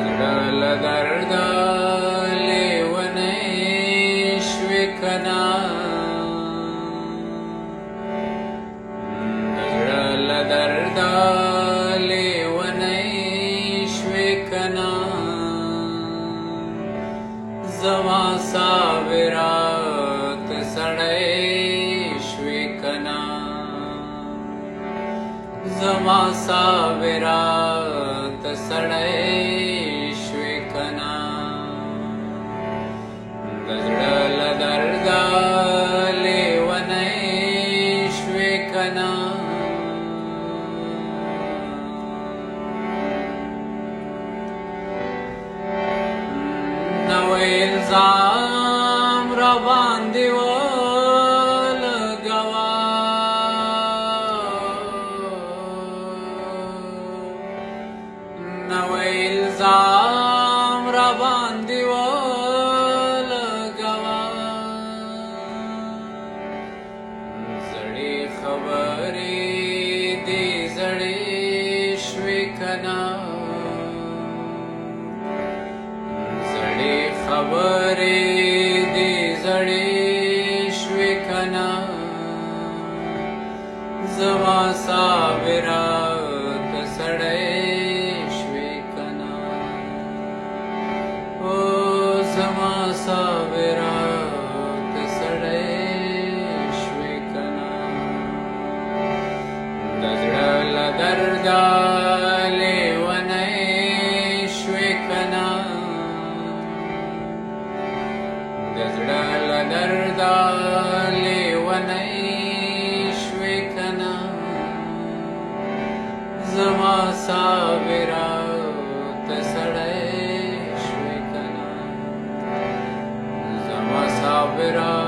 زړه درد لیونی شوې کنا زړه درد لیونی شوې کنا زما صابرات سړی شوې کنا زما صابرات سړی شوې کنا د زړه له درده لیونی شوې کنا نوی الزام راباندې ولګوه نوی الزام راباندې ولګوه زړې خبرې دې زړې شوې کنا زړې خبرې دې زړې شوې کنا زما صابرات سړی شوې کنا او زما صابرات سړی شوې کنا د زړه له درده لیونی شوې کنا د زړه له درده لیونی شوې کنا زما صابرات سړی شوې کنا زما صابرات